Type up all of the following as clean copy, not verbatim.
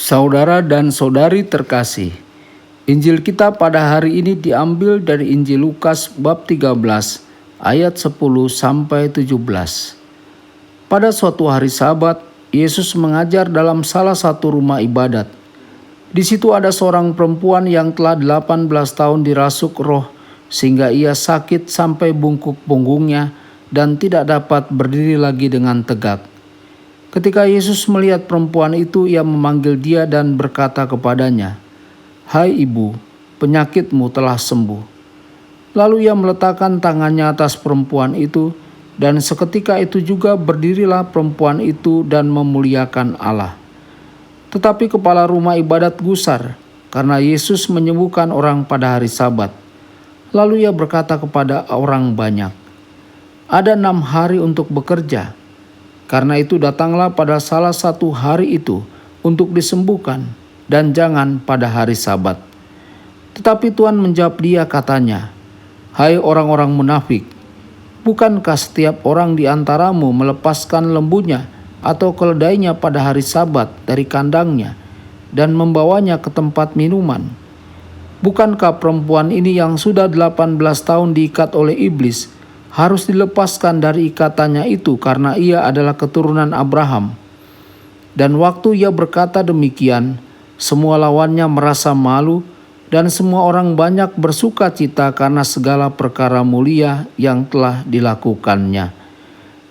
Saudara dan saudari terkasih, Injil kita pada hari ini diambil dari Injil Lukas bab 13 ayat 10 sampai 17. Pada suatu hari Sabat, Yesus mengajar dalam salah satu rumah ibadat. Di situ ada seorang perempuan yang telah 18 tahun dirasuk roh sehingga ia sakit sampai bungkuk punggungnya dan tidak dapat berdiri lagi dengan tegak. Ketika Yesus melihat perempuan itu, ia memanggil dia dan berkata kepadanya, "Hai ibu, penyakitmu telah sembuh." Lalu ia meletakkan tangannya atas perempuan itu, dan seketika itu juga berdirilah perempuan itu dan memuliakan Allah. Tetapi kepala rumah ibadat gusar, karena Yesus menyembuhkan orang pada hari Sabat. Lalu ia berkata kepada orang banyak, "Ada 6 hari untuk bekerja. Karena itu datanglah pada salah satu hari itu untuk disembuhkan, dan jangan pada hari Sabat." Tetapi Tuhan menjawab dia katanya, "Hai orang-orang munafik, bukankah setiap orang di antaramu melepaskan lembunya atau keledainya pada hari Sabat dari kandangnya dan membawanya ke tempat minuman? Bukankah perempuan ini yang sudah 18 tahun diikat oleh iblis harus dilepaskan dari ikatannya itu karena ia adalah keturunan Abraham?" Dan waktu ia berkata demikian, semua lawannya merasa malu dan semua orang banyak bersuka cita karena segala perkara mulia yang telah dilakukannya.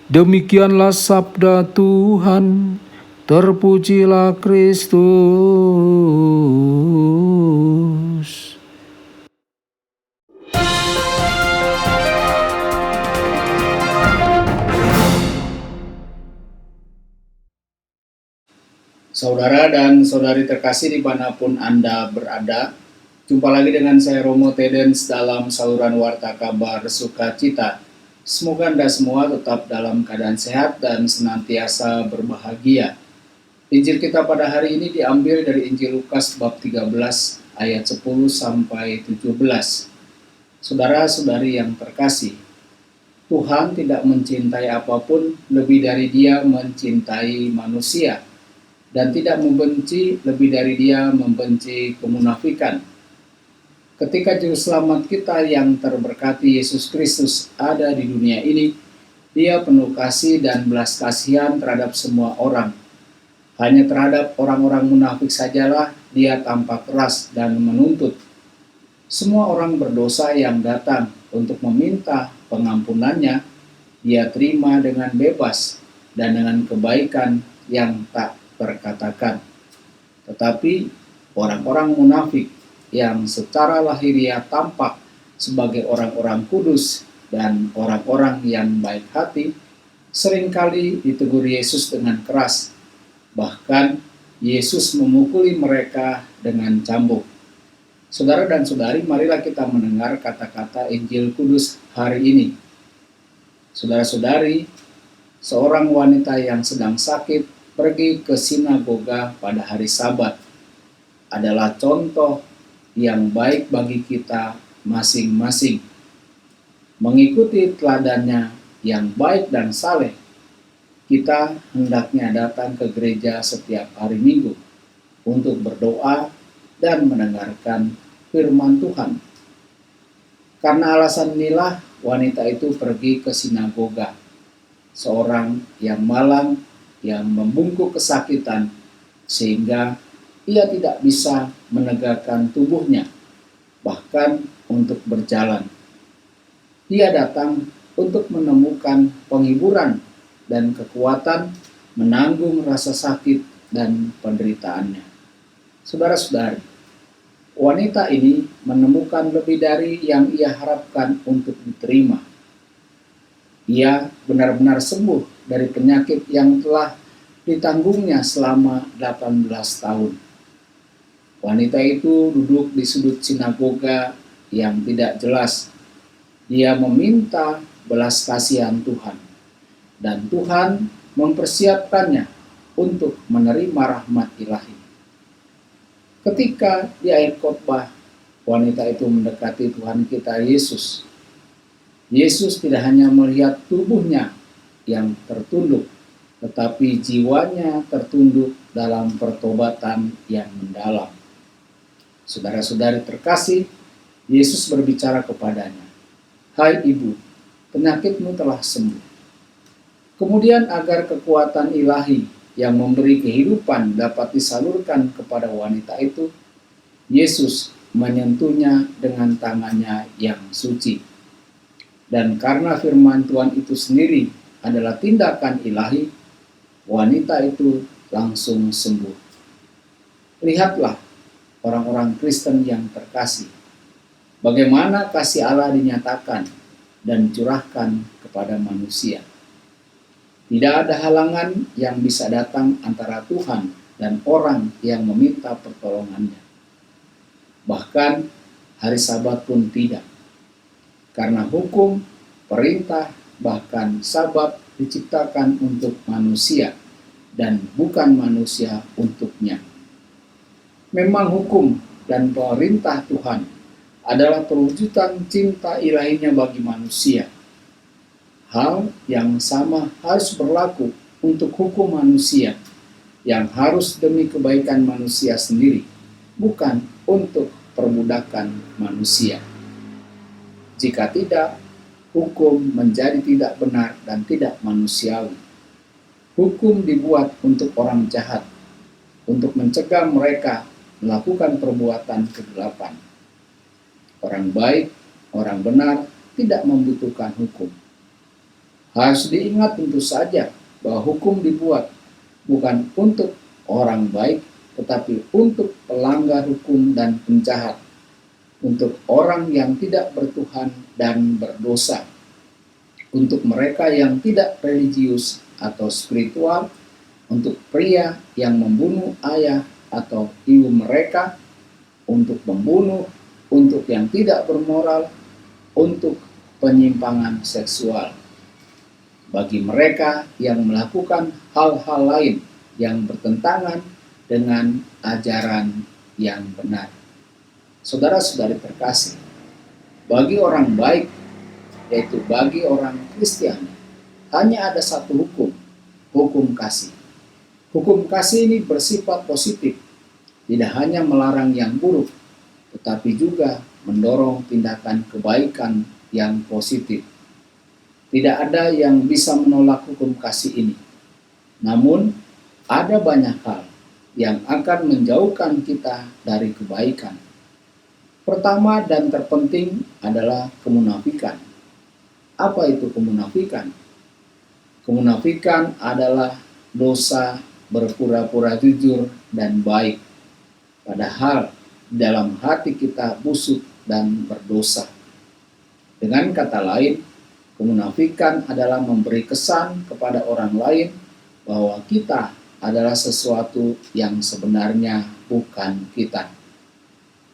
Demikianlah sabda Tuhan. Terpujilah Kristus. Saudara dan saudari terkasih dimanapun Anda berada, jumpa lagi dengan saya Romo Tedens dalam saluran Warta Kabar Sukacita. Semoga Anda semua tetap dalam keadaan sehat dan senantiasa berbahagia. Injil kita pada hari ini diambil dari Injil Lukas bab 13 ayat 10 sampai 17. Saudara-saudari yang terkasih, Tuhan tidak mencintai apapun lebih dari Dia mencintai manusia, dan tidak membenci lebih dari Dia membenci kemunafikan. Ketika Juru Selamat kita yang terberkati Yesus Kristus ada di dunia ini, Dia penuh kasih dan belas kasihan terhadap semua orang. Hanya terhadap orang-orang munafik sajalah Dia tampak keras dan menuntut. Semua orang berdosa yang datang untuk meminta pengampunannya, Dia terima dengan bebas dan dengan kebaikan yang tak terkatakan. Tetapi orang-orang munafik yang secara lahiriah tampak sebagai orang-orang kudus dan orang-orang yang baik hati, seringkali ditegur Yesus dengan keras. Bahkan Yesus memukuli mereka dengan cambuk. Saudara dan saudari, marilah kita mendengar kata-kata Injil Kudus hari ini. Saudara-saudari, seorang wanita yang sedang sakit pergi ke sinagoga pada hari Sabat adalah contoh yang baik bagi kita masing-masing. Mengikuti teladannya yang baik dan saleh, kita hendaknya datang ke gereja setiap hari Minggu untuk berdoa dan mendengarkan firman Tuhan. Karena alasan inilah wanita itu pergi ke sinagoga. Seorang yang malang, yang membungkuk kesakitan, sehingga ia tidak bisa menegakkan tubuhnya, bahkan untuk berjalan. Dia datang untuk menemukan penghiburan dan kekuatan menanggung rasa sakit dan penderitaannya. Saudara-saudari, wanita ini menemukan lebih dari yang ia harapkan untuk diterima. Ia benar-benar sembuh dari penyakit yang telah ditanggungnya selama 18 tahun. Wanita itu duduk di sudut sinagoga yang tidak jelas. Dia meminta belas kasihan Tuhan, dan Tuhan mempersiapkannya untuk menerima rahmat ilahi. Ketika di akhir khotbah, wanita itu mendekati Tuhan kita Yesus. Yesus tidak hanya melihat tubuhnya yang tertunduk, tetapi jiwanya tertunduk dalam pertobatan yang mendalam. Saudara-saudari terkasih, Yesus berbicara kepadanya, "Hai ibu, penyakitmu telah sembuh." Kemudian agar kekuatan ilahi yang memberi kehidupan dapat disalurkan kepada wanita itu, Yesus menyentuhnya dengan tangannya yang suci. Dan karena firman Tuhan itu sendiri adalah tindakan ilahi, wanita itu langsung sembuh. Lihatlah orang-orang Kristen yang terkasih, bagaimana kasih Allah dinyatakan dan dicurahkan kepada manusia. Tidak ada halangan yang bisa datang antara Tuhan dan orang yang meminta pertolongannya. Bahkan hari Sabat pun tidak. Karena hukum, perintah, bahkan Sabat diciptakan untuk manusia dan bukan manusia untuknya. Memang hukum dan perintah Tuhan adalah perwujudan cinta ilahinya bagi manusia. Hal yang sama harus berlaku untuk hukum manusia yang harus demi kebaikan manusia sendiri, bukan untuk perbudakan manusia. Jika tidak, hukum menjadi tidak benar dan tidak manusiawi. Hukum dibuat untuk orang jahat, untuk mencegah mereka melakukan perbuatan kegelapan. Orang baik, orang benar tidak membutuhkan hukum. Harus diingat tentu saja bahwa hukum dibuat bukan untuk orang baik, tetapi untuk pelanggar hukum dan penjahat, untuk orang yang tidak bertuhan dan berdosa, untuk mereka yang tidak religius atau spiritual, untuk pria yang membunuh ayah atau ibu mereka, untuk membunuh, untuk yang tidak bermoral, untuk penyimpangan seksual. Bagi mereka yang melakukan hal-hal lain yang bertentangan dengan ajaran yang benar. Saudara-saudari terkasih, bagi orang baik, yaitu bagi orang Kristiani, hanya ada satu hukum, hukum kasih. Hukum kasih ini bersifat positif, tidak hanya melarang yang buruk, tetapi juga mendorong tindakan kebaikan yang positif. Tidak ada yang bisa menolak hukum kasih ini. Namun, ada banyak hal yang akan menjauhkan kita dari kebaikan. Pertama dan terpenting adalah kemunafikan. Apa itu kemunafikan? Kemunafikan adalah dosa berpura-pura jujur dan baik, padahal dalam hati kita busuk dan berdosa. Dengan kata lain, kemunafikan adalah memberi kesan kepada orang lain bahwa kita adalah sesuatu yang sebenarnya bukan kita.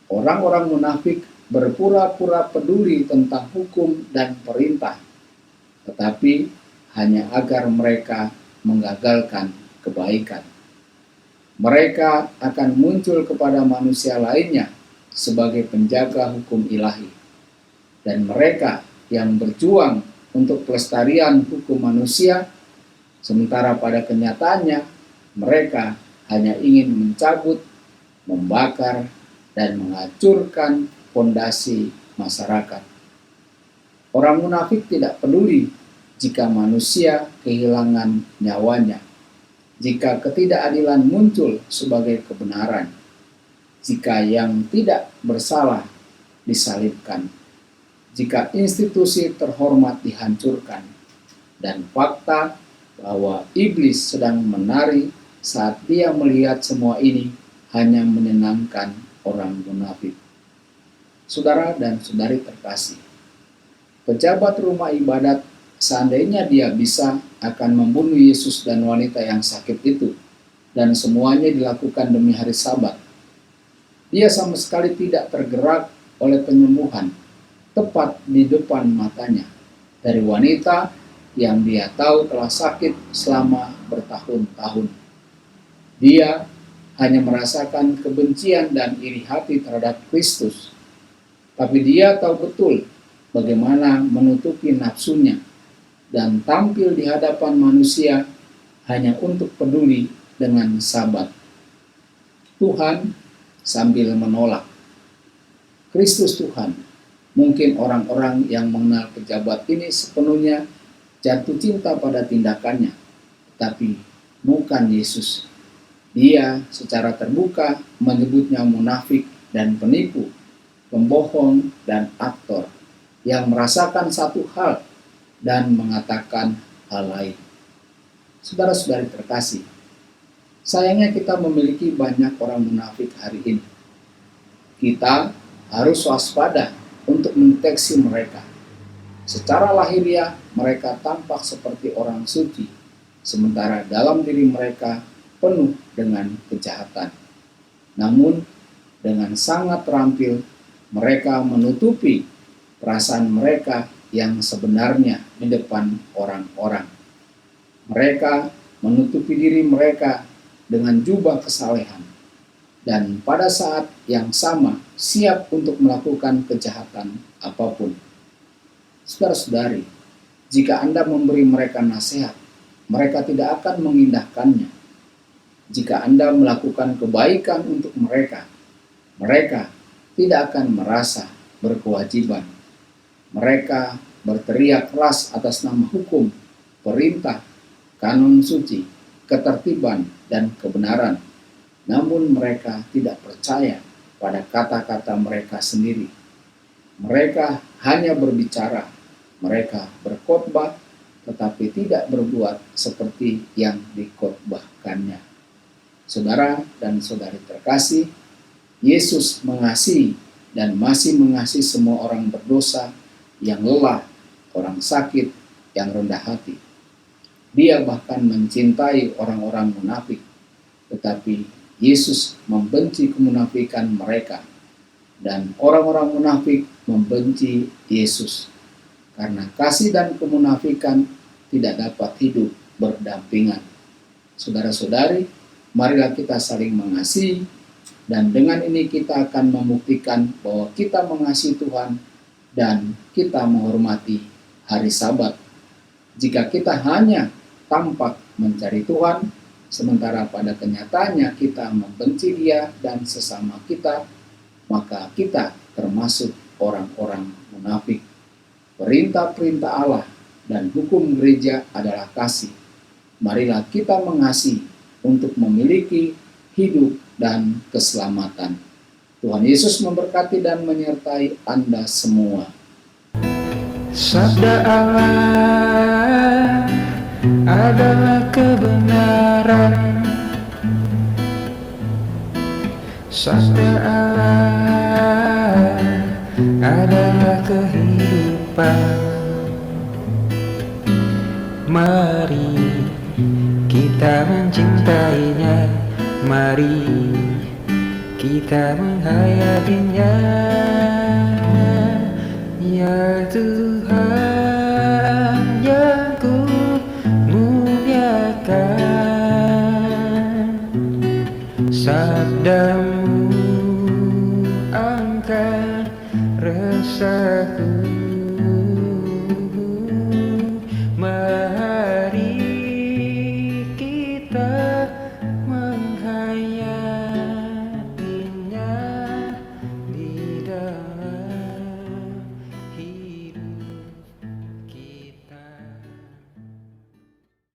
Orang-orang munafik berpura-pura peduli tentang hukum dan perintah, tetapi hanya agar mereka menggagalkan kebaikan. Mereka akan muncul kepada manusia lainnya sebagai penjaga hukum ilahi, dan mereka yang berjuang untuk pelestarian hukum manusia, sementara pada kenyataannya mereka hanya ingin mencabut, membakar, dan menghancurkan fondasi masyarakat. Orang munafik tidak peduli jika manusia kehilangan nyawanya, jika ketidakadilan muncul sebagai kebenaran, jika yang tidak bersalah disalibkan, jika institusi terhormat dihancurkan, dan fakta bahwa iblis sedang menari saat dia melihat semua ini hanya menyenangkan orang munafik. Saudara dan saudari terkasih, pejabat rumah ibadat seandainya dia bisa akan membunuh Yesus dan wanita yang sakit itu, dan semuanya dilakukan demi hari Sabat. Dia sama sekali tidak tergerak oleh penyembuhan tepat di depan matanya dari wanita yang dia tahu telah sakit selama bertahun-tahun. Dia hanya merasakan kebencian dan iri hati terhadap Kristus, tapi dia tahu betul bagaimana menutupi nafsunya dan tampil di hadapan manusia hanya untuk peduli dengan Sabat. Tuhan sambil menolak. Kristus Tuhan. Mungkin orang-orang yang mengenal pejabat ini sepenuhnya jatuh cinta pada tindakannya, tapi bukan Yesus. Dia secara terbuka menyebutnya munafik dan penipu, pembohong dan aktor yang merasakan satu hal dan mengatakan hal lain. Saudara-saudari terkasih, sayangnya kita memiliki banyak orang munafik hari ini. Kita harus waspada untuk mendeteksi mereka. Secara lahiriah mereka tampak seperti orang suci, sementara dalam diri mereka penuh dengan kejahatan. Namun dengan sangat terampil mereka menutupi perasaan mereka yang sebenarnya di depan orang-orang. Mereka menutupi diri mereka dengan jubah kesalehan, dan pada saat yang sama siap untuk melakukan kejahatan apapun. Saudara-saudari, jika Anda memberi mereka nasihat, mereka tidak akan mengindahkannya. Jika Anda melakukan kebaikan untuk mereka, mereka tidak akan merasa berkewajiban. Mereka berteriak keras atas nama hukum, perintah, kanon suci, ketertiban, dan kebenaran. Namun mereka tidak percaya pada kata-kata mereka sendiri. Mereka hanya berbicara, mereka berkhotbah, tetapi tidak berbuat seperti yang dikhotbahkannya. Saudara dan saudari terkasih, Yesus mengasihi dan masih mengasihi semua orang berdosa yang lelah, orang sakit, yang rendah hati. Dia bahkan mencintai orang-orang munafik, tetapi Yesus membenci kemunafikan mereka, dan orang-orang munafik membenci Yesus. Karena kasih dan kemunafikan tidak dapat hidup berdampingan. Saudara-saudari, marilah kita saling mengasihi, dan dengan ini kita akan membuktikan bahwa kita mengasihi Tuhan dan kita menghormati hari Sabat. Jika kita hanya tampak mencari Tuhan, sementara pada kenyataannya kita membenci Dia dan sesama kita, maka kita termasuk orang-orang munafik. Perintah-perintah Allah dan hukum gereja adalah kasih. Marilah kita mengasihi untuk memiliki hidup dan keselamatan. Tuhan Yesus memberkati dan menyertai Anda semua. Sabda Allah adalah kebenaran. Sabda Allah adalah kehidupan. Mari kita mencintainya, mari kita menghayatinya, ya Tuhan.